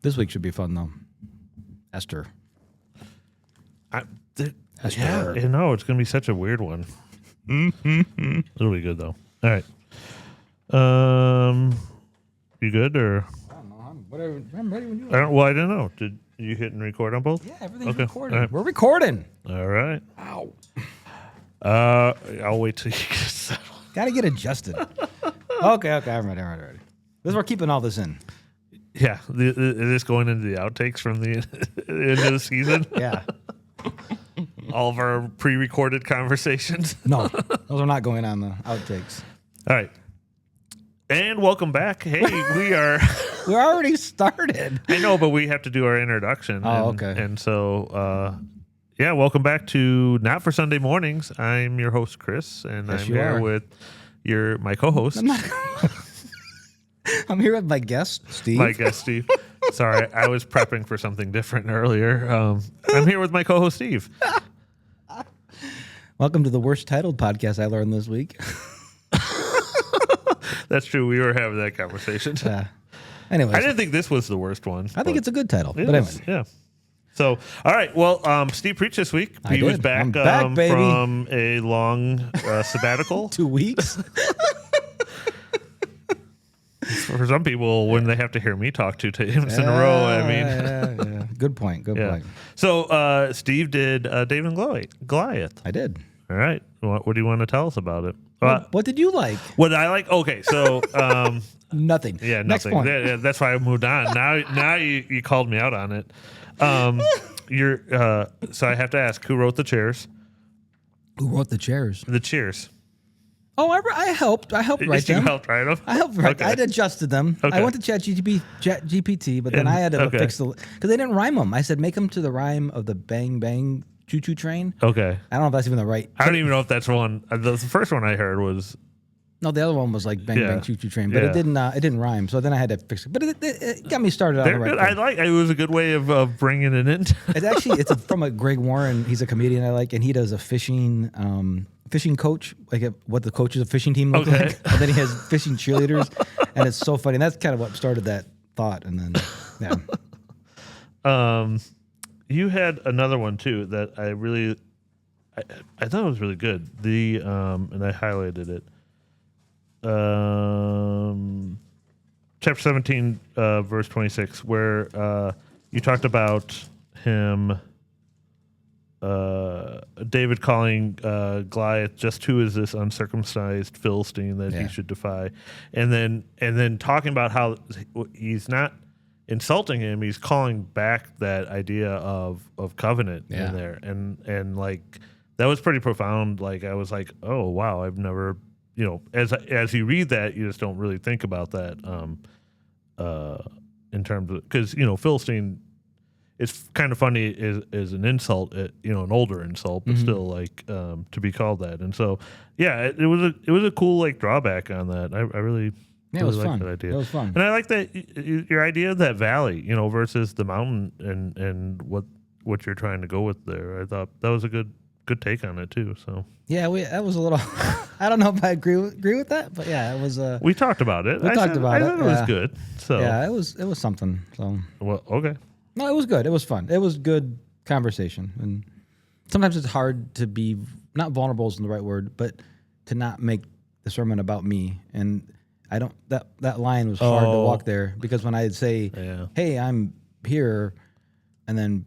This week should be fun, though. Esther. Esther. Yeah, it's going to be such a weird one. It'll be good, though. All right. You good, or? I don't know. I'm ready when you are. Well, I don't know. Did you hit and record on both? Yeah, everything's Okay. recording. All right. We're recording. All right. Ow. I'll wait till you get settled. Got to get adjusted. Okay. I'm ready. This we're keeping all this in. Yeah. Is this going into the outtakes from the end of the season? Yeah. All of our pre-recorded conversations? No, those are not going on the outtakes. All right. And welcome back. Hey, we are... We already started. I know, but we have to do our introduction. Oh, okay. And so, yeah, welcome back to Not for Sunday Mornings. I'm your host, Chris, and Yes, I'm you here are. with my co-host. I'm here with my guest, Steve. My guest, Steve. Sorry, I was prepping for something different earlier. I'm here with my co-host, Steve. Welcome to the worst titled podcast I learned this week. That's true. We were having that conversation. Anyways, I didn't think this was the worst one. I think it's a good title. It But is, anyway, yeah. So, all right. Well, Steve preached this week. I He was did. back, I'm back, baby. from a long sabbatical. 2 weeks. For some people, when they have to hear me talk 2 times in a row, I mean. Yeah. Good point. Good point. So, Steve did David and Goliath. I did. All right. What do you want to tell us about it? What did you like? What I like? Okay, so Nothing. yeah, Next nothing. point. Yeah, that's why I moved on. Now you called me out on it. So I have to ask, who wrote the chairs? Who wrote the chairs? The cheers. Oh, I helped. I helped write You them. helped write them. I helped write. Okay. I adjusted them. Okay. I went to ChatGPT, but then And- I had to okay. fix because they didn't rhyme them. I said make them to the rhyme of the bang bang choo choo train. Okay. I don't know if that's even the right. I don't even know if that's one. The first one I heard was No, the other one was like bang Yeah. bang choo choo train, but Yeah. it didn't rhyme. So then I had to fix it. But it got me started on they're the right. good. thing. It was a good way of bringing it in. It's from a Greg Warren. He's a comedian I like, and he does a fishing coach, like what the coaches of fishing team look Okay. like, and then he has fishing cheerleaders, and it's so funny. And that's kind of what started that thought, and then yeah. You had another one too that I thought it was really good. And I highlighted it. Chapter 17, verse 26, where you talked about him, David calling Goliath, just who is this uncircumcised Philistine that he should defy, and then talking about how he's not insulting him, he's calling back that idea of covenant in there, and like that was pretty profound. Like I was like, oh wow, I've never, as you read that, you just don't really think about that in terms of, because Philistine, it's kind of funny is an insult, an older insult, but still like to be called that. And so yeah, it was a cool like drawback on that. I really Yeah, it was liked fun. that idea. It was fun. And I like that your idea of that valley, versus the mountain and what you're trying to go with there. I thought that was a good take on it too. So Yeah, that was a little. I don't know if I agree with that, but yeah, it was. we talked about it. We talked about I it, thought it was yeah. good. So Yeah, it was something. So well, okay. no, it was good. It was fun. It was good conversation, and sometimes it's hard to be not vulnerable isn't the right word, but to not make the sermon about me. And I don't. That line was hard to walk there because when I'd say, "Hey, I'm here," and then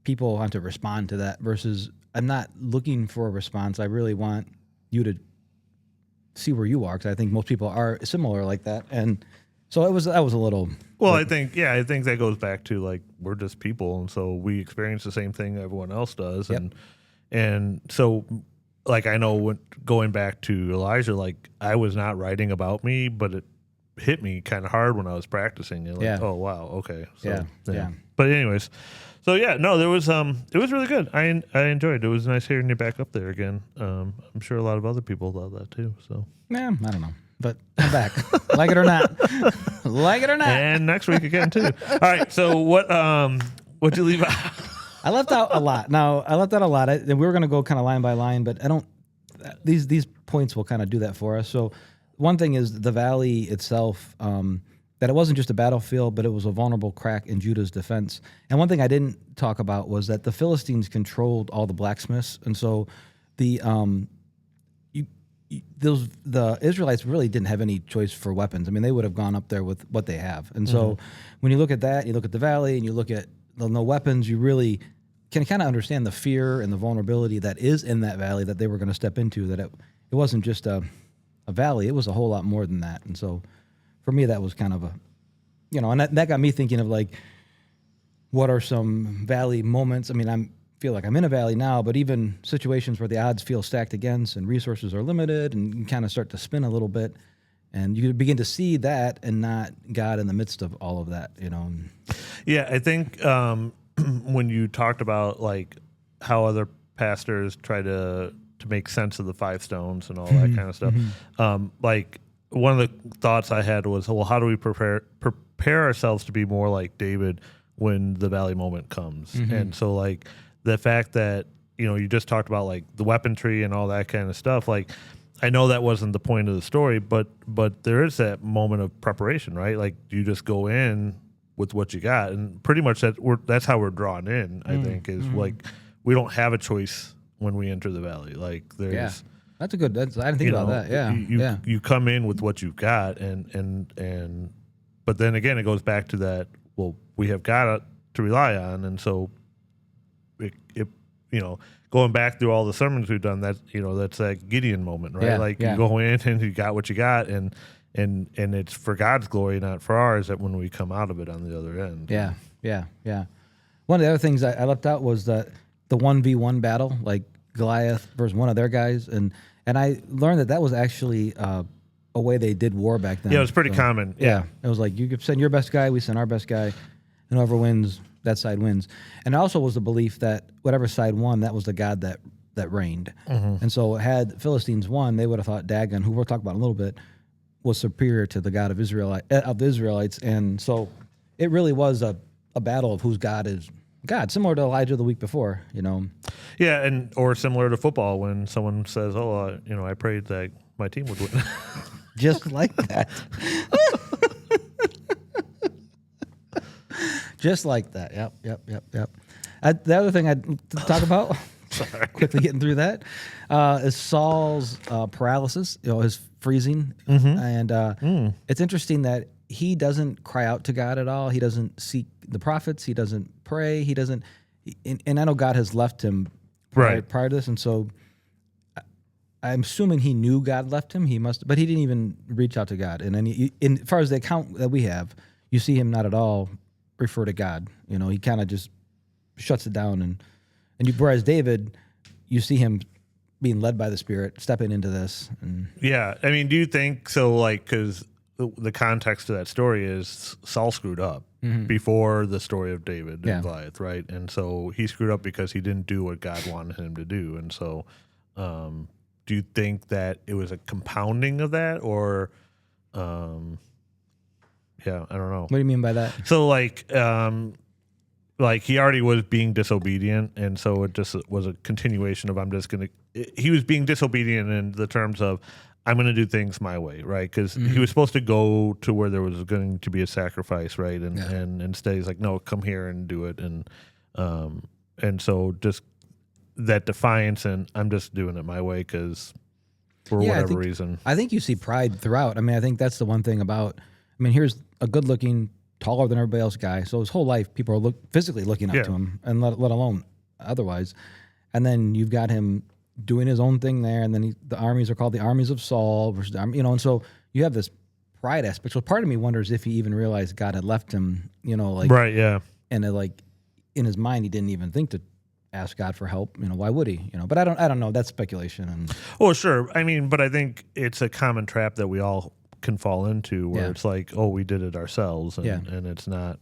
people want to respond to that versus I'm not looking for a response. I really want you to see where you are because I think most people are similar like that. And so that was a little. Well, I think that goes back to like we're just people, and so we experience the same thing everyone else does, and so like I know when going back to Elijah, like I was not writing about me, but it hit me kind of hard when I was practicing it. Like, oh wow, okay, so, yeah. But anyways, so yeah, no, there was it was really good. I enjoyed it. It was nice hearing you back up there again. I'm sure a lot of other people thought that too. So yeah, I don't know. But I'm back. Like it or not. Like it or not. And next week again, too. All right. So what'd you leave out? I left out a lot. Now, I left out a lot. And we were going to go kind of line by line, but I don't, these points will kind of do that for us. So one thing is the valley itself, that it wasn't just a battlefield, but it was a vulnerable crack in Judah's defense. And one thing I didn't talk about was that the Philistines controlled all the blacksmiths, and so the the Israelites really didn't have any choice for weapons. I mean, they would have gone up there with what they have. And so when you look at that, you look at the valley, and you look at the no weapons, you really can kind of understand the fear and the vulnerability that is in that valley that they were going to step into, that it wasn't just a valley, it was a whole lot more than that. And so for me, that was kind of a, and that got me thinking of like, what are some valley moments? I mean, I feel like I'm in a valley now, but even situations where the odds feel stacked against and resources are limited, and you kind of start to spin a little bit, and you begin to see that and not God in the midst of all of that, Yeah, I think when you talked about like how other pastors try to make sense of the 5 stones and all that kind of stuff, like one of the thoughts I had was, well, how do we prepare ourselves to be more like David when the valley moment comes? And so like the fact that, you just talked about like the weaponry and all that kind of stuff, like I know that wasn't the point of the story, but there is that moment of preparation, right? Like you just go in with what you got, and pretty much that's how we're drawn in, I think, is like we don't have a choice when we enter the valley. Like there's That's a good. I didn't think about that. Yeah, you come in with what you've got, and but then again, it goes back to that. Well, we have God to rely on, and so it going back through all the sermons we've done, that's that Gideon moment, right? You go in and you got what you got, and it's for God's glory, not for ours. That when we come out of it on the other end. Yeah. One of the other things I left out was the 1v1 battle, like Goliath versus one of their guys, and I learned that was actually a way they did war back then. Yeah, it was pretty common. Yeah, it was like you could send your best guy, we send our best guy, and whoever wins, that side wins. And it also was the belief that whatever side won, that was the god that reigned. And so had Philistines won, they would have thought Dagon, who we'll talk about in a little bit, was superior to the God of the Israelites. And so it really was a battle of whose God is God, similar to Elijah the week before, Yeah, or similar to football when someone says, "Oh, I prayed that my team would win." Just like that. Just like that. Yep. The other thing I'd talk about, quickly getting through that, is Saul's paralysis, his freezing. And it's interesting that he doesn't cry out to God at all. He doesn't seek the prophets. He doesn't pray. He doesn't. And I know God has left him prior to this. And so I'm assuming he knew God left him. He must, but he didn't even reach out to God. And then as far as the account that we have, you see him not at all refer to God. He kind of just shuts it down. And whereas David, you see him being led by the Spirit, stepping into this. Yeah. I mean, do you think so? Like, because the context of that story is Saul screwed up before the story of David and Goliath, right? And so he screwed up because he didn't do what God wanted him to do. And so do you think that it was a compounding of that, or yeah, I don't know. What do you mean by that? So like he already was being disobedient, and so it just was a continuation of he was being disobedient in the terms of I'm going to do things my way, right? Because he was supposed to go to where there was going to be a sacrifice, right? And instead he's like, no, come here and do it. And so just that defiance, and I'm just doing it my way because for whatever reason. I think you see pride throughout. I mean, I think that's the one thing about, here's a good looking, taller than everybody else guy. So his whole life, people are physically looking up to him, and let alone otherwise. And then you've got him doing his own thing there, and then the armies are called the armies of Saul versus and so you have this pride aspect. So part of me wonders if he even realized God had left him, right, yeah, and in his mind he didn't even think to ask God for help. Why would he? But I don't know. That's speculation. Well, sure. But I think it's a common trap that we all can fall into, where it's like, oh, we did it ourselves, and it's not,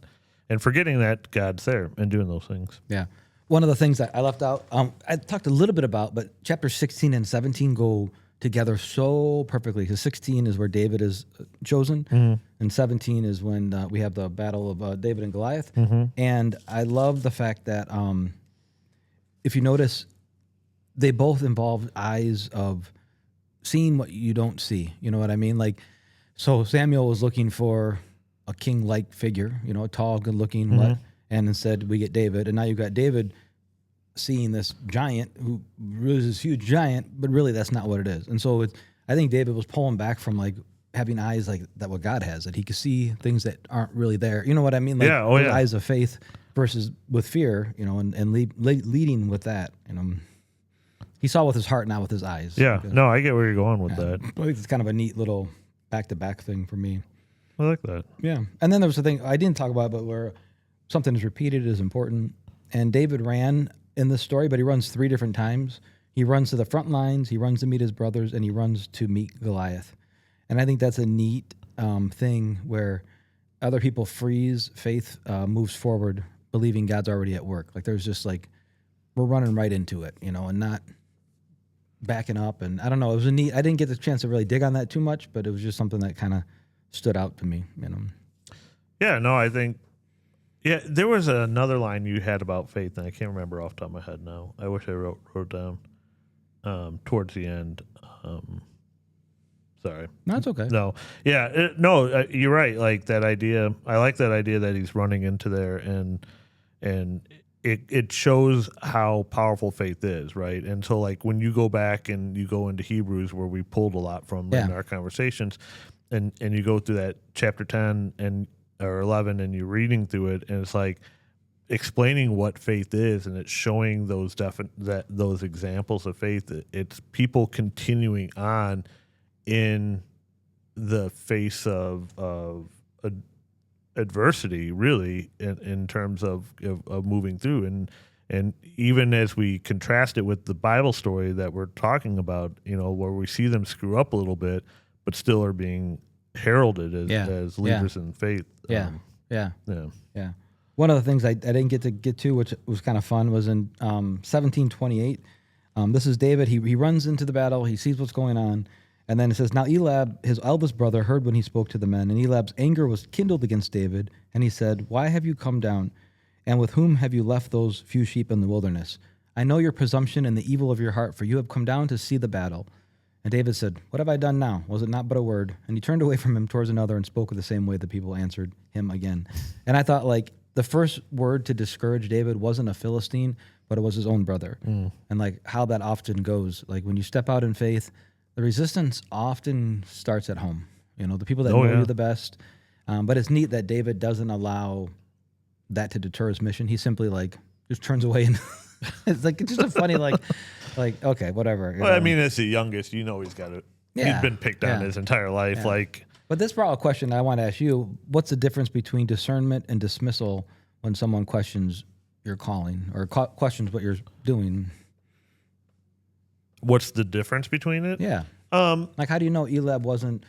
and forgetting that God's there and doing those things. Yeah. One of the things that I left out, I talked a little bit about, but chapter 16 and 17 go together so perfectly, because 16 is where David is chosen, and 17 is when we have the battle of David and Goliath. And I love the fact that if you notice, they both involve eyes of seeing what you don't see. You know what I mean? Like, so Samuel was looking for a king-like figure, you know, a tall, good-looking, and instead we get David, and now you've got David seeing this giant who really is this huge giant, but really that's not what it is. And so I think David was pulling back from like having eyes like that what God has, that he could see things that aren't really there. You know what I mean? Like eyes of faith versus with fear, you know, and leading with that. You know, he saw with his heart, not with his eyes. Yeah, no, I get where you're going with that. I think it's kind of a neat little back-to-back thing for me. I like that. Yeah. And then there was a thing I didn't talk about, but where something is repeated is important. And David ran in this story, but he runs 3 different times. He runs to the front lines, he runs to meet his brothers, and he runs to meet Goliath. And I think that's a neat thing where other people freeze, faith moves forward, believing God's already at work. Like there's just like, we're running right into it, you know, and not backing up. And I don't know, it was a neat, I didn't get the chance to really dig on that too much, but it was just something that kind of stood out to me, you know. Yeah, no, I think, there was another line you had about faith, and I can't remember off the top of my head now. I wish I wrote down towards the end. Sorry. No, it's okay. No. Yeah, you're right. Like that idea, I like that idea that he's running into there, and it shows how powerful faith is, right? And so like when you go back and you go into Hebrews, where we pulled a lot from in our conversations, and you go through that chapter 10 or 11, and you're reading through it, and it's like explaining what faith is, and it's showing those those examples of faith. It's people continuing on in the face of adversity, really, in terms of moving through, and even as we contrast it with the Bible story that we're talking about, you know, where we see them screw up a little bit, but still are being heralded as leaders in faith. Yeah. One of the things I didn't get to, which was kind of fun, was in 1728. This is David. He runs into the battle. He sees what's going on. And then it says, now Eliab, his eldest brother, heard when he spoke to the men. And Eliab's anger was kindled against David. And he said, why have you come down? And with whom have you left those few sheep in the wilderness? I know your presumption and the evil of your heart, for you have come down to see the battle. And David said, what have I done now? Was it not but a word? And he turned away from him towards another and spoke of the same way the people answered him again. And I thought, like, the first word to discourage David wasn't a Philistine, but it was his own brother. And like how that often goes. Like when you step out in faith, the resistance often starts at home. You know, the people that know you the best. But it's neat that David doesn't allow that to deter his mission. He simply like just turns away, and it's like it's just a funny like okay, whatever. Well, I mean, as the youngest, you know, he's got it. He's been picked on his entire life. Like, but this brought a question I want to ask you: what's the difference between discernment and dismissal when someone questions your calling or questions what you're doing? What's the difference between it? Yeah. Like, how do you know Eliab wasn't?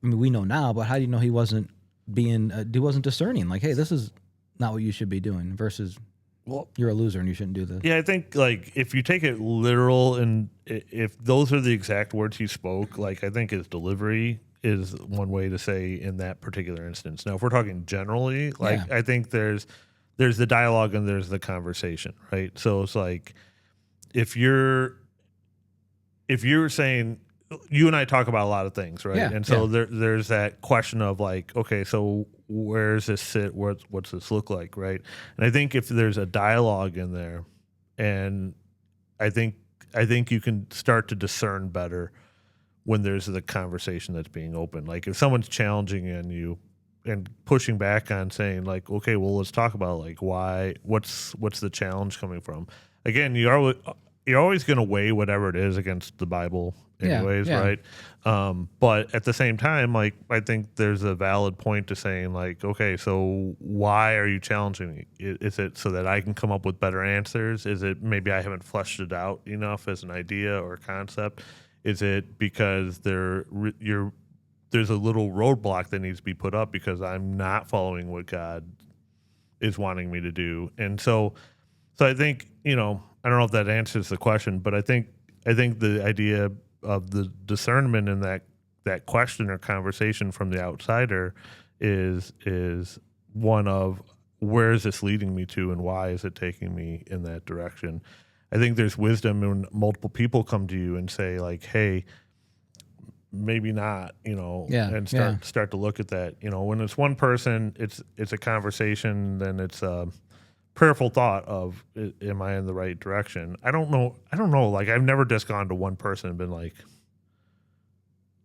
I mean, we know now, but how do you know he wasn't he wasn't discerning? Like, hey, this is not what you should be doing. Versus, well, you're a loser and you shouldn't do this. Yeah, I think like if you take it literal, and if those are the exact words he spoke, like I think his delivery is one way to say in that particular instance. Now, if we're talking generally, like I think there's the dialogue and there's the conversation, right? So it's like if you're saying, you and I talk about a lot of things, right? And so there's that question of like, okay, so where does this sit? What's this look like, right? And I think if there's a dialogue in there, and I think you can start to discern better when there's the conversation that's being open. Like if someone's challenging you and pushing back on saying like, okay, well, let's talk about like why, what's the challenge coming from? Again, you're always going to weigh whatever it is against the Bible anyways, right? But at the same time, like, I think there's a valid point to saying like, okay, so why are you challenging me? Is it so that I can come up with better answers? Is it maybe I haven't fleshed it out enough as an idea or concept? Is it because there's a little roadblock that needs to be put up because I'm not following what God is wanting me to do? And so I think, you know, I don't know if that answers the question, but I think the idea of the discernment in that question or conversation from the outsider is one of, where is this leading me to and why is it taking me in that direction? I think there's wisdom when multiple people come to you and say like, hey, maybe not, and Yeah. start to look at that. When it's one person, it's a conversation, then it's a prayerful thought of, am I in the right direction? I don't know. Like, I've never just gone to one person and been like,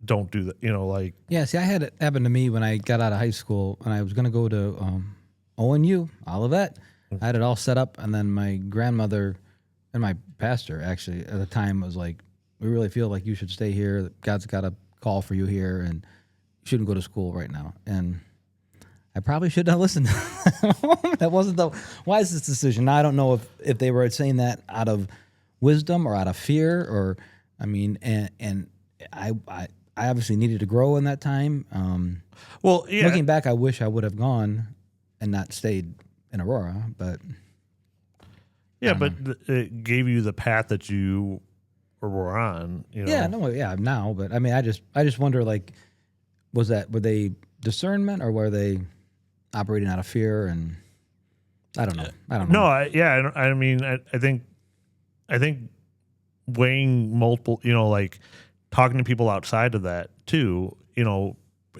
don't do that. Like, Yeah, see, I had it happen to me when I got out of high school and I was going to go to ONU, Olivet. I had it all set up, and then my grandmother and my pastor actually at the time was like, we really feel like you should stay here. God's got a call for you here, and you shouldn't go to school right now. And I probably should have listened. That wasn't the wisest decision. Now, I don't know if they were saying that out of wisdom or out of fear, or, I mean, and I obviously needed to grow in that time. well, yeah. Looking back, I wish I would have gone and not stayed in Aurora, but yeah, but it gave you the path that you were on. Now, but I mean, I just wonder, like, were they discernment, or were they operating out of fear? And I don't know. No, I mean, I think weighing multiple, like talking to people outside of that too.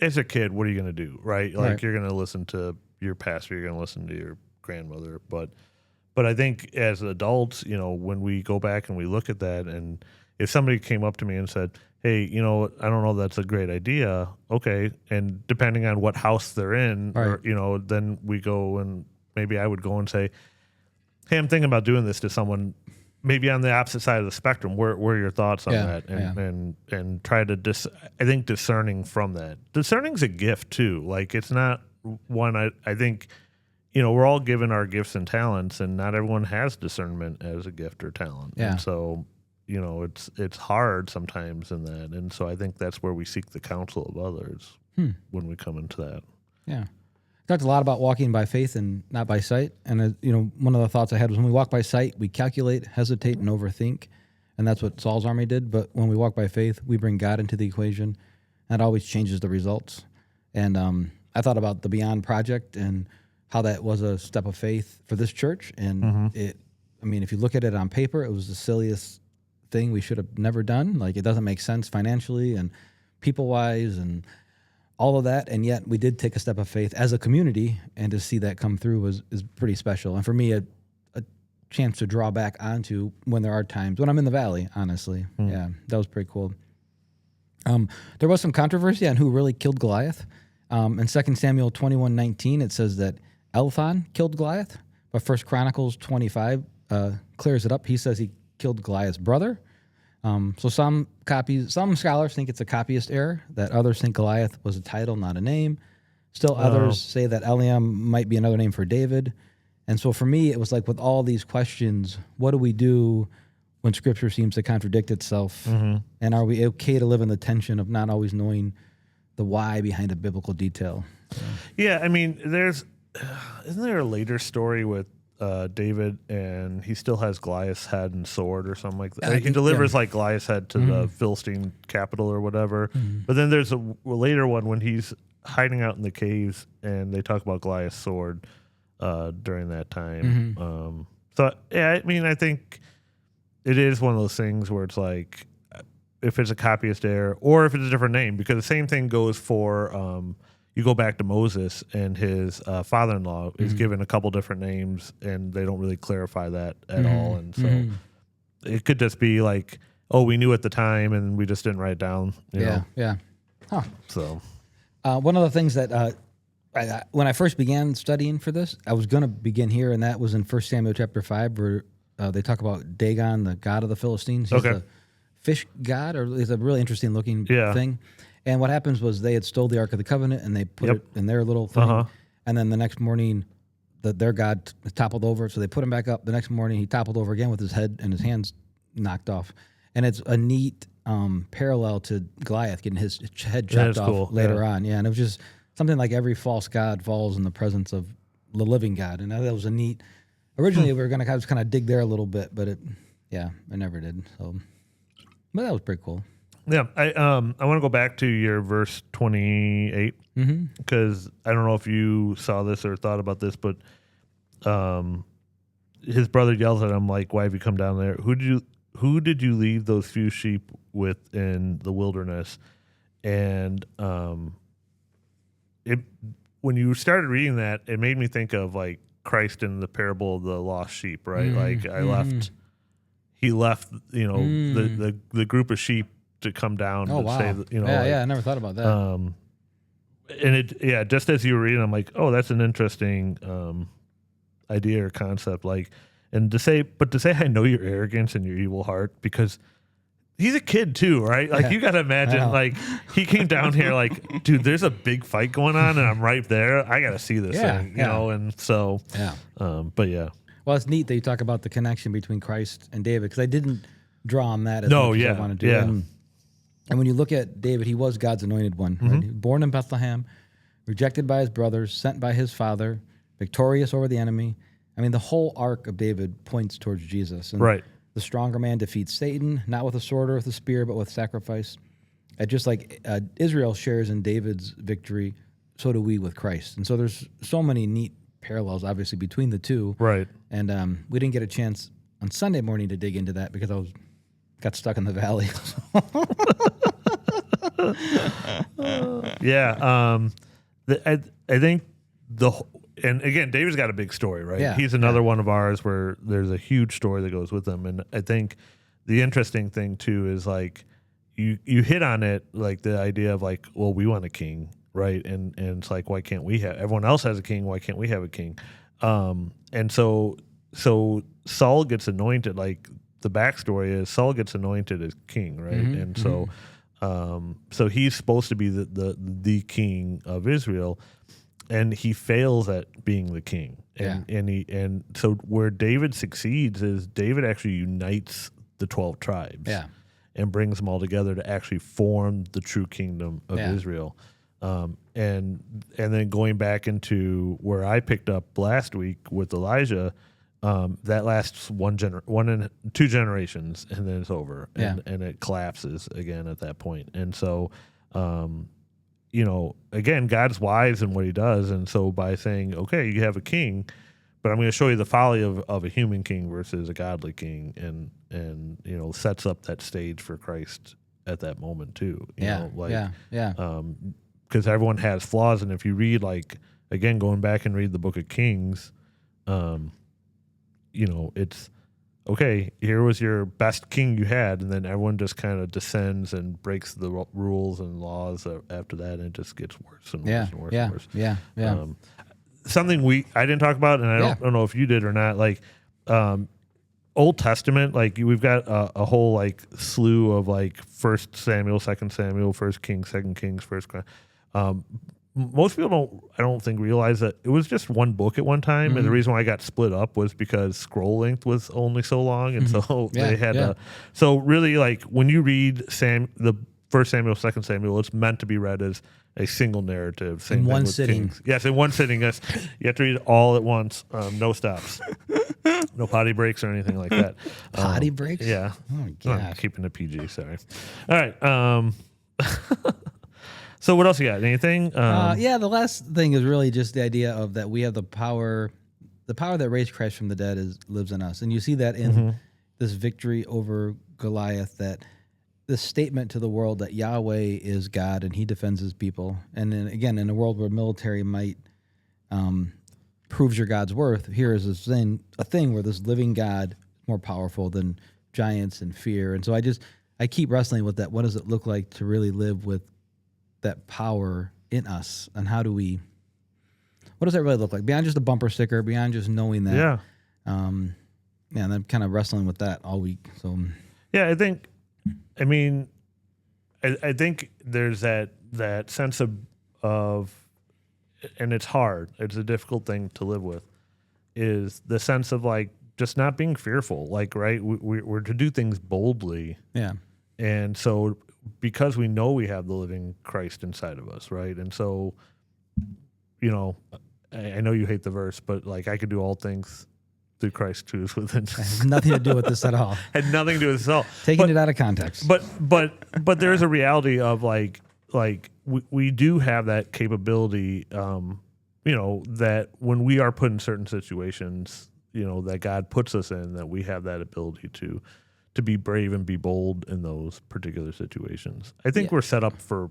As a kid, what are you going to do, right? Like, Right. you're going to listen to your pastor, you're going to listen to your grandmother, but I think as adults, when we go back and we look at that, and if somebody came up to me and said, hey, I don't know, that's a great idea. Okay. And depending on what house they're in, Right. or, then we go, and maybe I would go and say, hey, I'm thinking about doing this to someone maybe on the opposite side of the spectrum. Where are your thoughts on that? And try to I think discerning from that. Discerning's a gift too. Like, it's not one, I think, we're all given our gifts and talents, and not everyone has discernment as a gift or talent. Yeah. And so, it's hard sometimes in that. And so I think that's where we seek the counsel of others when we come into that. Yeah. Talked a lot about walking by faith and not by sight. And, one of the thoughts I had was, when we walk by sight, we calculate, hesitate, and overthink. And that's what Saul's army did. But when we walk by faith, we bring God into the equation. That always changes the results. And I thought about the Beyond Project and how that was a step of faith for this church. And if you look at it on paper, it was the silliest thing we should have never done. Like, it doesn't make sense financially and people-wise and all of that, and yet we did take a step of faith as a community, and to see that come through is pretty special. And for me, a chance to draw back onto when there are times when I'm in the valley, honestly. Yeah, that was pretty cool. There was some controversy on who really killed Goliath. In 2 Samuel 21:19, it says that Elthon killed Goliath, but 1 Chronicles 25 clears it up. He says he killed Goliath's brother. So some scholars think it's a copyist error, that others think Goliath was a title, not a name. Still others say that Eliam might be another name for David. And so for me, it was like, with all these questions, what do we do when Scripture seems to contradict itself? And are we okay to live in the tension of not always knowing the why behind a biblical detail? Yeah, I mean, isn't there a later story with David, and he still has Goliath's head and sword or something like that? He delivers like Goliath's head to the Philistine capital or whatever. But then there's a later one when he's hiding out in the caves, and they talk about Goliath's sword during that time. So yeah, I mean, I think it is one of those things where it's like, if it's a copyist error or if it's a different name, because the same thing goes for you go back to Moses, and his father-in-law is given a couple different names, and they don't really clarify that at all. And so it could just be like, oh, we knew at the time and we just didn't write it down. You know? Yeah. Huh. So one of the things that when I first began studying for this, I was going to begin here, and that was in 1 Samuel chapter 5, where they talk about Dagon, the god of the Philistines. He's the fish god, or it's a really interesting looking thing. And what happens was, they had stole the Ark of the Covenant, and they put it in their little thing. And then the next morning, their god toppled over, so they put him back up. The next morning, he toppled over again with his head and his hands knocked off. And it's a neat parallel to Goliath getting his head chopped off later on. Yeah, and it was just something like every false god falls in the presence of the living God. And that was a neat... Originally, we were going to kind of dig there a little bit, but it never did. So, but that was pretty cool. Yeah, I want to go back to your verse 28, because I don't know if you saw this or thought about this, but his brother yells at him like, "Why have you come down there? Who did you leave those few sheep with in the wilderness?" and it when you started reading that, it made me think of like Christ in the parable of the lost sheep, right? Like he left, you know, the group of sheep to come down to save, you know, I never thought about that. And just as you were reading, I'm like, oh, that's an interesting idea or concept. Like, and to say I know your arrogance and your evil heart, because he's a kid too, right? Like you got to imagine, like he came down here like, dude, there's a big fight going on and I'm right there. I got to see this thing, you know? And so, but yeah. Well, it's neat that you talk about the connection between Christ and David, because I didn't draw on that as much as I wanted to. Yeah. And when you look at David, he was God's anointed one, right? He was born in Bethlehem, rejected by his brothers, sent by his father, victorious over the enemy. I mean, the whole arc of David points towards Jesus. And the stronger man defeats Satan, not with a sword or with a spear, but with sacrifice. Just like Israel shares in David's victory, so do we with Christ. And so there's so many neat parallels, obviously, between the two. Right. And we didn't get a chance on Sunday morning to dig into that because I got stuck in the valley. I think and again, David's got a big story, right? Yeah, He's another one of ours where there's a huge story that goes with him. And I think the interesting thing too is like you hit on it, like the idea of like, well, we want a king, right? And it's like, why can't we have, everyone else has a king, why can't we have a king? And so Saul gets anointed, like the backstory is Saul gets anointed as king, right? And so he's supposed to be the king of Israel, and he fails at being the king. And so where David succeeds is David actually unites the 12 tribes and brings them all together to actually form the true kingdom of Israel. And then going back into where I picked up last week with Elijah, that lasts one and 2 generations, and then it's over, and it collapses again at that point. And so, you know, again, God's wise in what He does, and so by saying, okay, you have a king, but I'm going to show you the folly of a human king versus a godly king, and you know, sets up that stage for Christ at that moment too. You know, because everyone has flaws, and if you read, like, again, going back and read the Book of Kings, you know, it's okay, here was your best king you had, and then everyone just kind of descends and breaks the rules and laws after that, and it just gets worse and worse and worse and worse. Something I didn't talk about, and I don't know if you did or not, like Old Testament, like we've got a whole like slew of like 1 Samuel, 2 Samuel, 1 Kings, 2 Kings, 1 most people I don't think realize that it was just one book at one time, and the reason why I got split up was because scroll length was only so long, and so they had to. So really, like when you read the 1 Samuel, 2 Samuel, it's meant to be read as a single narrative. Same in thing one with sitting. Kings. Yes, in one sitting. Yes, you have to read it all at once, no stops, no potty breaks or anything like that. Potty breaks? Yeah. Oh my gosh. I'm keeping the PG. Sorry. All right. So what else you got? Anything? The last thing is really just the idea of that we have the power that raised Christ from the dead lives in us. And you see that in this victory over Goliath, that this statement to the world that Yahweh is God and He defends His people. And then again, in a world where military might proves your God's worth, here is a thing where this living God is more powerful than giants and fear. And so I keep wrestling with that. What does it look like to really live with that power in us, and what does that really look like beyond just a bumper sticker, beyond just knowing that? And I'm kind of wrestling with that all week. So I think there's that sense of, and it's hard, it's a difficult thing to live with, is the sense of like just not being fearful, like, right, we're to do things boldly, and so because we know we have the living Christ inside of us, right? And so, you know, I know you hate the verse, but like I could do all things through Christ who is within. It has nothing to do with this at all. Had nothing to do with this at all. Taking it out of context. But there is a reality of like we do have that capability, you know, that when we are put in certain situations, you know, that God puts us in, that we have that ability to be brave and be bold in those particular situations. I think we're set up for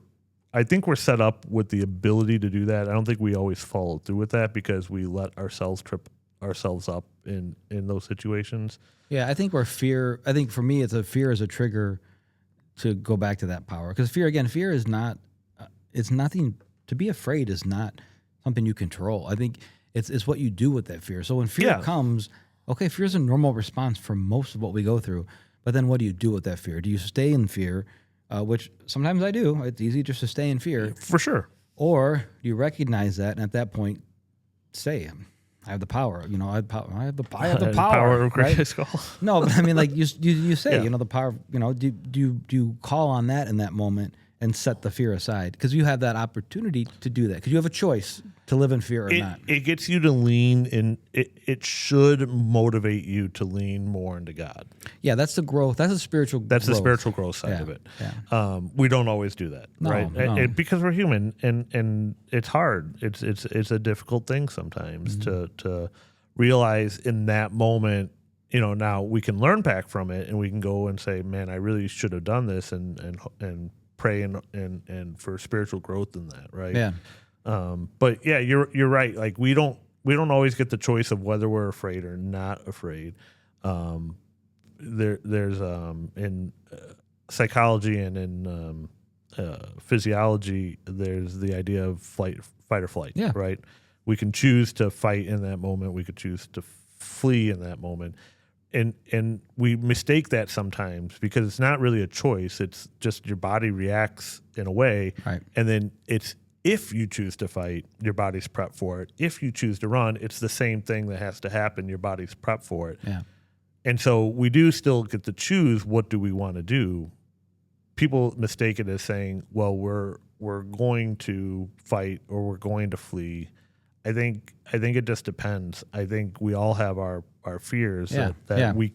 I think we're set up with the ability to do that. I don't think we always follow through with that because we let ourselves trip ourselves up in those situations. Yeah, I think I think for me, fear is a trigger to go back to that power. Because fear is not, it's nothing, to be afraid is not something you control. I think it's what you do with that fear. So when fear comes, okay, fear is a normal response for most of what we go through. But then what do you do with that fear? Do you stay in fear, which sometimes I do. It's easy just to stay in fear. For sure. Or do you recognize that and at that point say, I have the power. I have the power of right? greatest call. No, but I mean, like you say, the power. Do you call on that in that moment and set the fear aside because you have that opportunity to do that because you have a choice to live in fear or not. It gets you to lean in. It should motivate you to lean more into God. Yeah, that's the growth. That's the spiritual. That's the spiritual growth side of it. Yeah. We don't always do that, right? No. Because we're human, and it's hard. It's a difficult thing sometimes to realize in that moment. Now we can learn back from it, and we can go and say, "Man, I really should have done this," and pray and for spiritual growth in that, right? Yeah. But yeah, you're right. Like we don't always get the choice of whether we're afraid or not afraid. There's in psychology and in physiology, there's the idea of fight or flight. Yeah. Right. We can choose to fight in that moment. We could choose to flee in that moment. And we mistake that sometimes because it's not really a choice. It's just your body reacts in a way. Right. And then if you choose to fight, your body's prepped for it. If you choose to run, it's the same thing that has to happen. Your body's prepped for it. Yeah. And so we do still get to choose what do we want to do. People mistake it as saying, well, we're going to fight or we're going to flee. I think it just depends. I think we all have our fears that we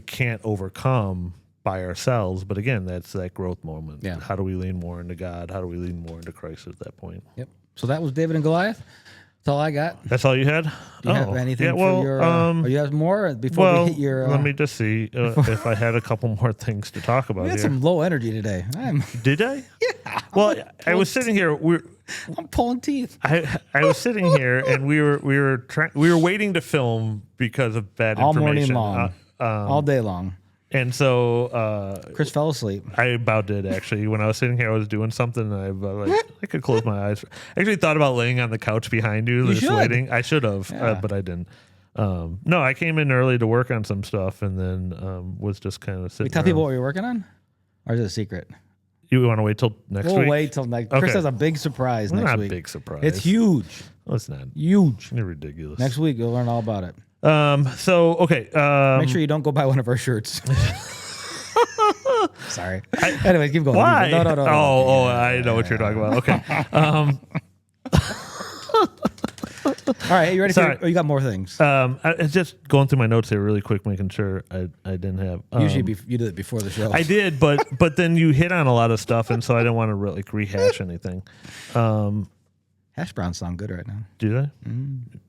can't overcome by ourselves. But again, that's that growth moment. Yeah. How do we lean more into God? How do we lean more into Christ at that point? Yep. So that was David and Goliath. That's all I got. That's all you had? Do you have anything for your? Or you have more before we hit your? Let me just see if I had a couple more things to talk about. We had here. some low energy today. Did I? Yeah. Well, I was sitting here. I'm pulling teeth. I was sitting here and we were waiting to film because of bad information all morning long, all day long. And so Chris fell asleep. I about did actually. When I was sitting here, I was doing something. And I could close my eyes. I actually thought about laying on the couch behind you, just waiting. I should have, but I didn't. No, I came in early to work on some stuff, and then was just kind of sitting. We tell people what you're working on, or is it a secret? You want to wait till next week? We'll wait till next. Okay. Chris has a big surprise next week. Not a big surprise. It's huge. Well, it's not huge. You're ridiculous. Next week you'll learn all about it. So okay. Make sure you don't go buy one of our shirts. Sorry. Anyways, keep going. Why? No. Oh, I know what you're talking about. Okay. All right, you ready? You got more things? I was just going through my notes here really quick, making sure I didn't have. Usually, you did it before the show. I did, but then you hit on a lot of stuff, and so I didn't want to really rehash anything. Hash browns sound good right now. Do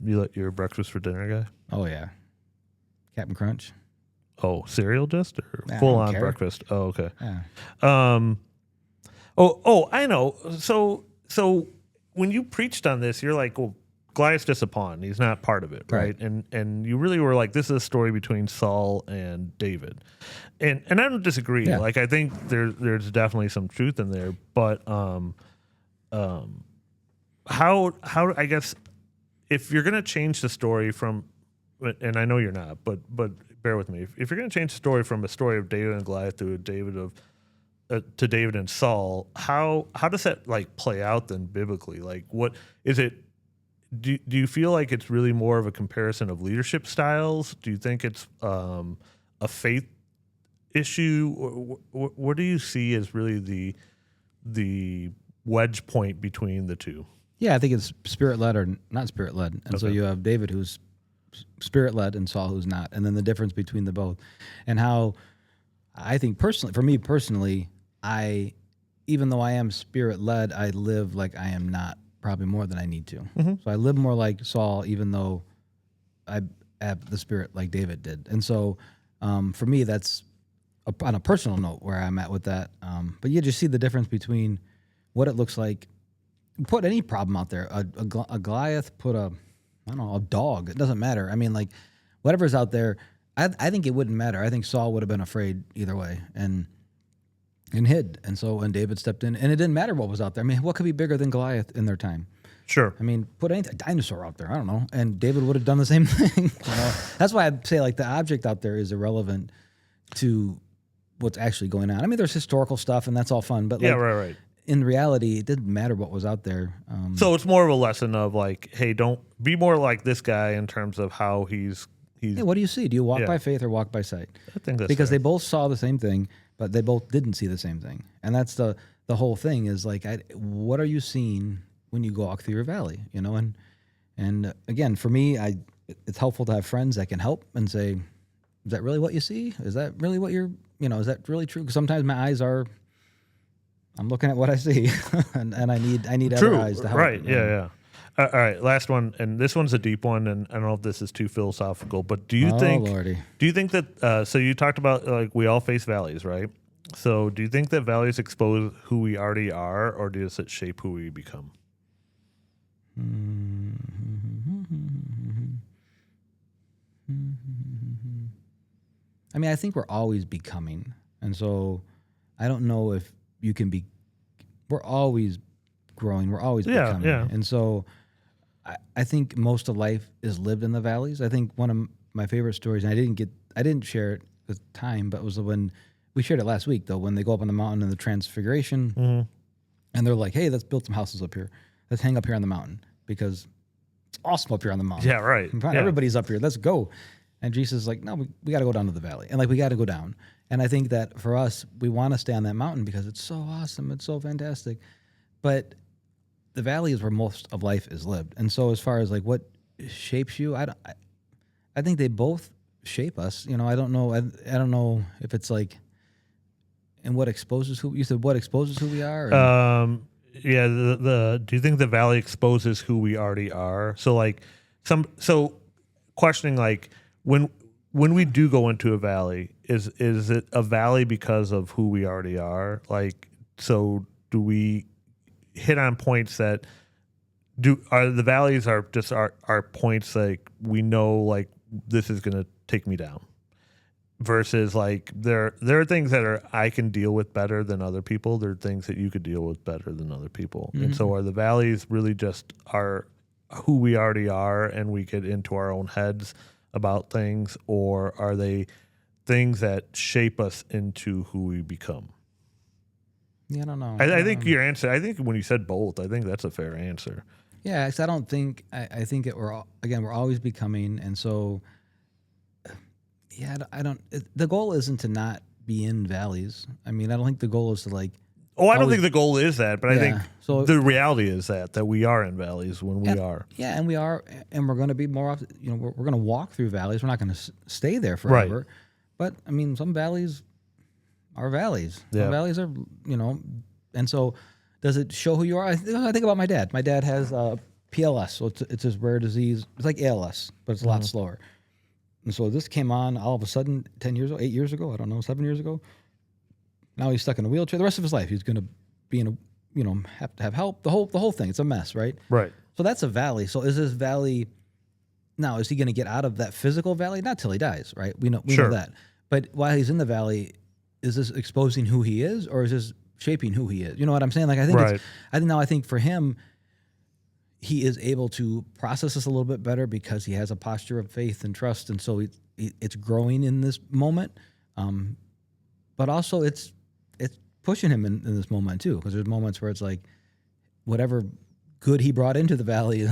they? You're a breakfast for dinner guy? Oh yeah, Captain Crunch. Oh, cereal just or full on breakfast? Oh, okay. Yeah. Oh, I know. So when you preached on this, you're like, well, Goliath's just a pawn. He's not part of it, right? And you really were like, this is a story between Saul and David, and I don't disagree. Yeah. Like I think there's definitely some truth in there, but how I guess if you're gonna change the story from, and I know you're not, but bear with me. If you're gonna change the story from a story of David and Goliath to to David and Saul, how does that like play out then biblically? Like what is it? Do you feel like it's really more of a comparison of leadership styles? Do you think it's a faith issue? Or what do you see as really the wedge point between the two? Yeah, I think it's spirit-led or not spirit-led. And so you have David who's spirit-led and Saul who's not. And then the difference between the both. And how I think personally, for me personally, even though I am spirit-led, I live like I am not, probably more than I need to. Mm-hmm. So I live more like Saul, even though I have the spirit like David did. And so for me, that's on a personal note where I'm at with that. But you just see the difference between what it looks like. Put any problem out there. A Goliath, put a dog. It doesn't matter. I mean, like, whatever's out there, I think it wouldn't matter. I think Saul would have been afraid either way and hid. And so when David stepped in, and it didn't matter what was out there. I mean, what could be bigger than Goliath in their time? Sure. I mean, put a dinosaur out there. I don't know. And David would have done the same thing. That's why I'd say, like, the object out there is irrelevant to what's actually going on. I mean, there's historical stuff, and that's all fun. But, like, right. In reality, it didn't matter what was out there. So it's more of a lesson of, like, hey, don't be more like this guy in terms of how he's. Hey, what do you see? Do you walk by faith or walk by sight? I think that's because fair. they both saw the same thing, but they both didn't see the same thing. And that's the whole thing is, like, what are you seeing when you walk through your valley? And again, for me, it's helpful to have friends that can help and say, is that really what you see? Is that really what is that really true? Because sometimes my eyes are, I'm looking at what I see, and I need other eyes to help. Right? Yeah. All right, last one, and this one's a deep one, and I don't know if this is too philosophical, but do you think that? So you talked about, like, we all face valleys, right? So do you think that valleys expose who we already are, or does it shape who we become? I mean, I think we're always becoming, and so I don't know if you can be. We're always growing. We're always becoming, and so I think most of life is lived in the valleys. I think one of my favorite stories, and I didn't share it at the time, but it was when we shared it last week, though, when they go up on the mountain in the Transfiguration, and they're like, "Hey, let's build some houses up here. Let's hang up here on the mountain because it's awesome up here on the mountain." Yeah, right. Everybody's up here. Let's go. And Jesus is like, "No, we got to go down to the valley." And, like, we got to go down. And I think that for us, we want to stay on that mountain because it's so awesome. It's so fantastic. But the valley is where most of life is lived. And so as far as, like, what shapes you, I think they both shape us. I don't know. I don't know if it's like, and what exposes who we are? Yeah. Do you think the valley exposes who we already are? So, like, questioning, like, when we do go into a valley, is it a valley because of who we already are? Like, so do we hit on points that are the valleys are just our points, like, we know, like, this is going to take me down, versus, like, there are things that I can deal with better than other people. There are things that you could deal with better than other people. And so are the valleys really just are who we already are and we get into our own heads about things, or are they things that shape us into who we become? Yeah, I don't know. I think your answer, I think when you said both, I think that's a fair answer. Yeah, because I don't think, I think we're always becoming. And so, yeah, the goal isn't to not be in valleys. I mean, I don't think the goal is to, like, I don't think the goal is that, but I think the reality is that we are in valleys when we are. Yeah, and we are, and we're going to be more often, we're going to walk through valleys. We're not going to stay there forever. Right. But, I mean, some valleys are valleys. Yeah. Some valleys are, and so does it show who you are? I think about my dad. My dad has PLS, so it's his rare disease. It's like ALS, but it's a lot slower. And so this came on all of a sudden 8 years ago, I don't know, 7 years ago. Now he's stuck in a wheelchair. The rest of his life, he's going to be in a, have to have help. The whole thing. It's a mess, right? Right. So that's a valley. So is this valley, now, is he going to get out of that physical valley? Not till he dies, right? We know that. But while he's in the valley, is this exposing who he is, or is this shaping who he is? You know what I'm saying? Like, I think for him, he is able to process this a little bit better because he has a posture of faith and trust. And so it's growing in this moment. But also it's pushing him in this moment too, because there's moments where it's like whatever good he brought into the valley.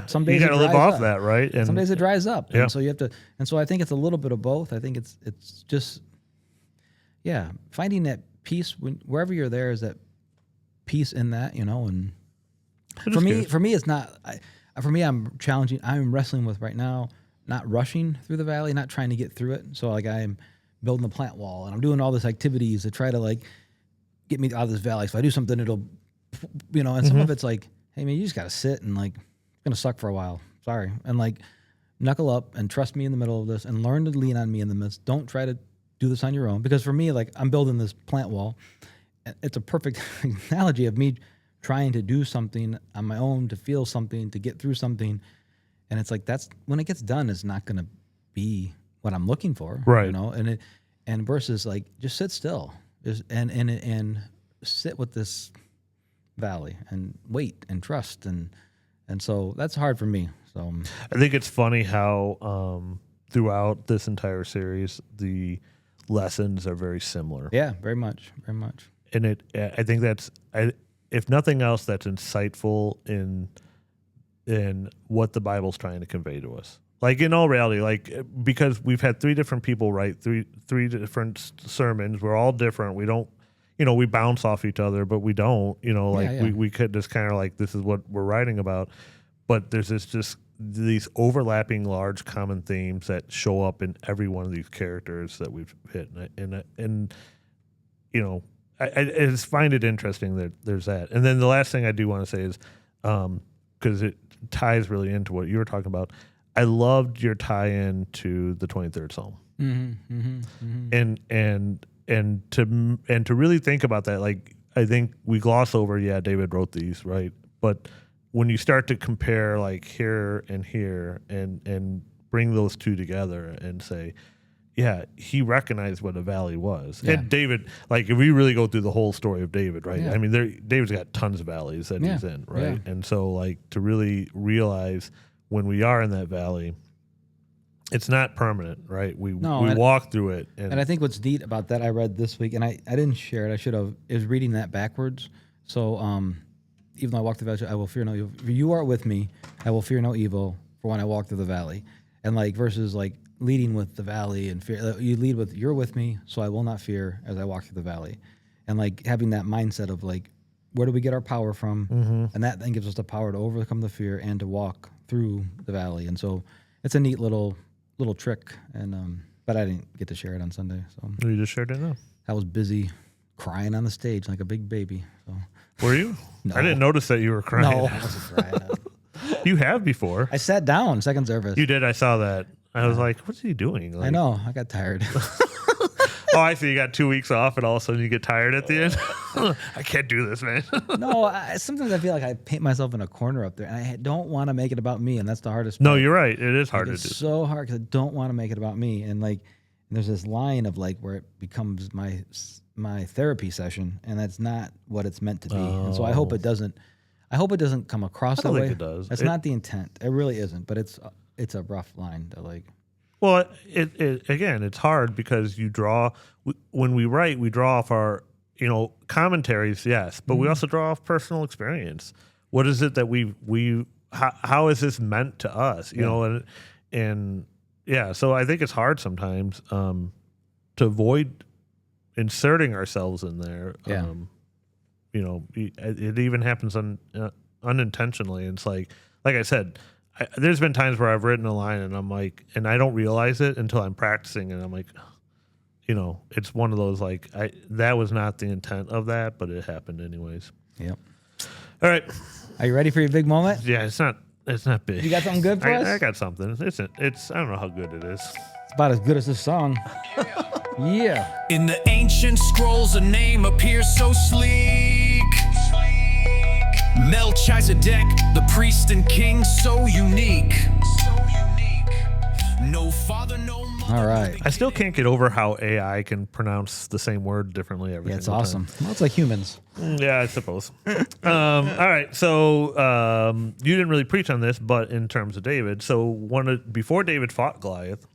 Some days you got to live off that, right? And some days it dries up, and so you have to. And so I think it's a little bit of both. I think it's just finding that peace wherever you're there, is that peace in that, and for me it's not. For me, I'm challenging. I'm wrestling with right now, not rushing through the valley, not trying to get through it. So, like, I'm building the plant wall, and I'm doing all these activities to try to, like, get me out of this valley. So if I do something, it'll, and some of it's like, hey man, you just got to sit and, like, it's going to suck for a while. Sorry. And, like, knuckle up and trust me in the middle of this and learn to lean on me in the midst. Don't try to do this on your own. Because for me, like I'm building this plant wall. It's a perfect analogy of me trying to do something on my own, to feel something, to get through something. And it's like, that's when it gets done, it's not going to be what I'm looking for. Right. You know, and versus like, just sit still and sit with this valley and wait and trust. And so that's hard for me. So I think it's funny how throughout this entire series, the lessons are very similar. yeah, very much. And I think if nothing else, that's insightful in what the Bible's trying to convey to us. Like in all reality, like because we've had 3 different people write three different sermons. We're all different. We don't, we bounce off each other, but we don't, we could just kind of like, this is what we're writing about. But there's just these overlapping large common themes that show up in every one of these characters that we've hit. And I just find it interesting that there's that. And then the last thing I do want to say is, because it ties really into what you were talking about, I loved your tie-in to the 23rd Psalm. And to really think about that, like I think we gloss over, David wrote these, right? But when you start to compare like here and here and bring those two together and say, yeah, he recognized what a valley was. Yeah. And David, like if we really go through the whole story of David, right? Yeah. I mean, David's got tons of valleys that he's in, right? Yeah. And so like to really realize when we are in that valley, it's not permanent, right? We walk through it. And I think what's neat about that I read this week, and I didn't share it, I should have, is reading that backwards. So even though I walk through the valley, I will fear no evil. If you are with me, I will fear no evil for when I walk through the valley. And like versus like leading with the valley and fear, you lead with, you're with me, so I will not fear as I walk through the valley. And like having that mindset of like, where do we get our power from? Mm-hmm. And that then gives us the power to overcome the fear and to walk through the valley. And so it's a neat little trick. And but I didn't get to share it on Sunday. So you just shared it now. I was busy crying on the stage like a big baby. So were you? No. I didn't notice that you were crying. No, I wasn't crying. You have before. I sat down second service. You did. I saw that. I was like, what's he doing? Like, I know. I got tired. Oh, I see. You got 2 weeks off, and all of a sudden you get tired at the end. I can't do this, man. No, sometimes I feel like I paint myself in a corner up there, and I don't want to make it about me, and that's the hardest part. No, you're right. It is hard to do. It's so hard because I don't want to make it about me, and like, there's this line of like where it becomes my therapy session, and that's not what it's meant to be. Oh. And so I hope it doesn't. I hope it doesn't come across that way. It does. That's not the intent. It really isn't. But it's a rough line to like. Well, again, it's hard because you draw when we write, we draw off our commentaries, yes, but we also draw off personal experience. What is it that how is this meant to us? You know, and yeah, so I think it's hard sometimes to avoid inserting ourselves in there. Yeah. It even happens unintentionally. It's like I said. There's been times where I've written a line and I'm like, and I don't realize it until I'm practicing, and I'm like, it's one of those like, that was not the intent of that, but it happened anyways. Yep. All right. Are you ready for your big moment? Yeah, it's not big. You got something good for us? I got something. It's I don't know how good it is. It's about as good as this song. Yeah. In the ancient scrolls, a name appears so sleek. Melchizedek, the priest and king, so unique. No father, no mother. All right. I still can't get over how AI can pronounce the same word differently every it's single awesome. time. Well, it's like humans. Yeah, I suppose. All right. So you didn't really preach on this, but in terms of David, so before David fought Goliath,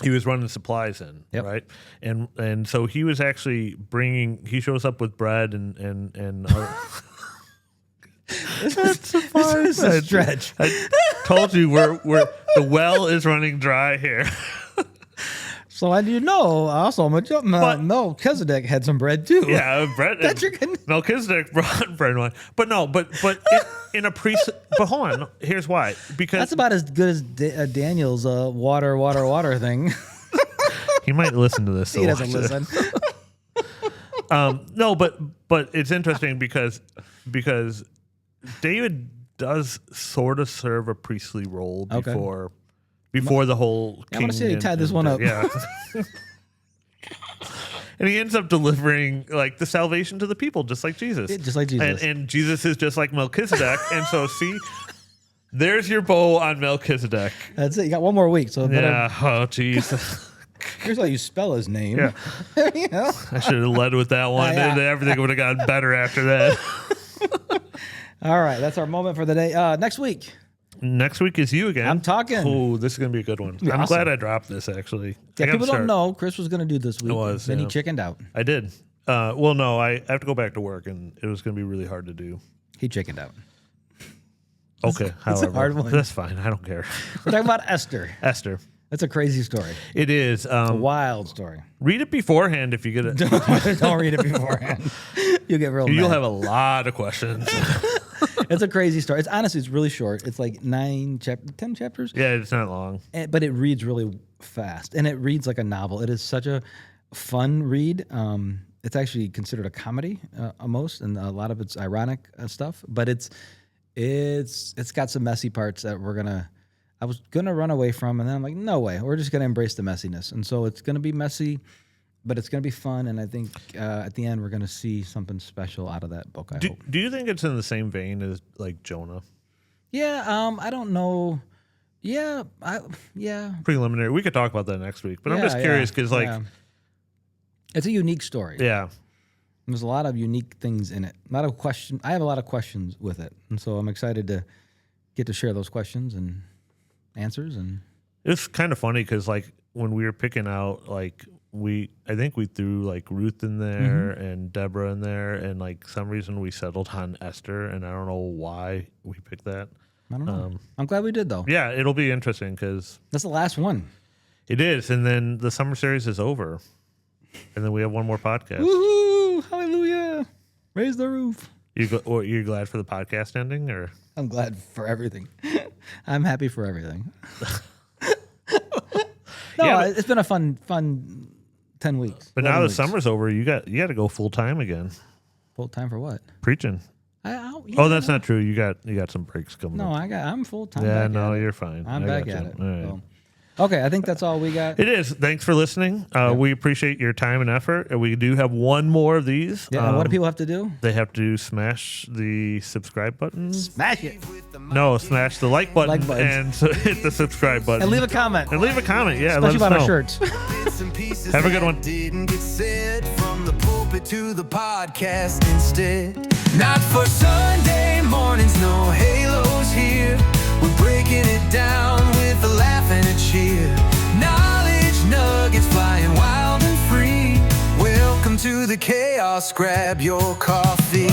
he was running supplies in, right? And so he was actually he shows up with bread and This is a stretch. I told you we're the well is running dry here. So I do know also Melchizedek had some bread too. Yeah, bread. Melchizedek brought bread and wine. But in a priest. But hold on, here's why. Because that's about as good as Daniel's water thing. He might listen to this. He doesn't listen. No, but it's interesting because David does sort of serve a priestly role before the whole. I want to see you tie this one up. Yeah. And he ends up delivering like the salvation to the people, just like Jesus. Just like Jesus. And Jesus is just like Melchizedek. And so, see, there's your bow on Melchizedek. That's it. You got one more week. So Yeah. Oh, jeez. here's how you spell his name. Yeah. You know? I should have led with that one. Yeah. Everything would have gotten better after that. All right. That's our moment for the day. Next week. Next week is you again. I'm talking. Oh, this is going to be a good one. Yeah, I'm awesome. glad I dropped this, actually. Yeah, I gotta people start. don't know Chris was going to do this week. was, Then yeah. he chickened out. I did. Well, no, I have to go back to work, and it was going to be really hard to do. He chickened out. Okay, however. hard one. That's fine. I don't care. We're talking about Esther. Esther. That's a crazy story. It is. A wild story. Read it beforehand if you get it. Don't read it beforehand. You'll get real You'll mad. have a lot of questions. It's a crazy story. It's honestly, it's really short. It's like 10 chapters. Yeah, it's not long. But it reads really fast, and it reads like a novel. It is such a fun read. It's actually considered a comedy almost, and a lot of it's ironic stuff. But it's got some messy parts that I was gonna run away from, and then I'm like, no way, we're just gonna embrace the messiness. And so it's gonna be messy, but it's gonna be fun. And I think at the end we're gonna see something special out of that book. I hope. Do you think it's in the same vein as like Jonah? Yeah. I don't know. Yeah. Yeah. Preliminary. We could talk about that next week. But I'm just curious because, it's a unique story. yeah. There's a lot of unique things in it. A lot of questions. I have a lot of questions with it, and so I'm excited to get to share those questions and answers. And It's kind of funny because, like, when we were picking out, like, I think we threw like Ruth in there and Deborah in there, and like some reason we settled on Esther, and I don't know why we picked that. I don't know. I'm glad we did though. Yeah, it'll be interesting because That's the last one. it is, and then the summer series is over, and then we have one more podcast. Woohoo! Hallelujah! Raise the roof. You're glad for the podcast ending, or I'm glad for everything. I'm happy for everything. No, Yeah, but- it's been a fun 10 weeks. but now 11 the weeks. summer's over. You got to go full time again, Full time for what? preaching. Yeah, Oh, that's not true. You got some breaks coming. No, up. I'm full time. Yeah, no, you're fine. I'm I back got at you. it. All right. So. Okay, I think that's all we got. It is. Thanks for listening. We appreciate your time and effort. And we do have one more of these. Yeah, and what do people have to do? They have to smash the subscribe button. Smash it. No, smash the like button, Like button. and so hit the subscribe button. And leave a comment. And leave a comment. Yeah, Especially let about us our know. shirts. Have a good one. Didn't get said from the pulpit to the podcast instead. Not for Sunday mornings, no halos here. We're breaking it down with a laugh and a cheer. Knowledge nuggets flying wild and free. Welcome to the chaos. Grab your coffee.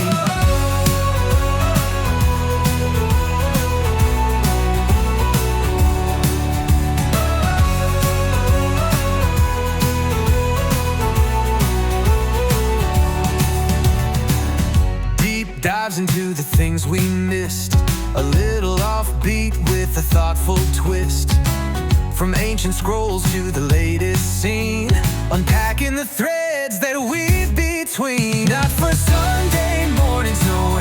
Dives into the things we missed. A little offbeat with a thoughtful twist. From ancient scrolls to the latest scene. Unpacking the threads that weave between. Not for Sunday mornings, no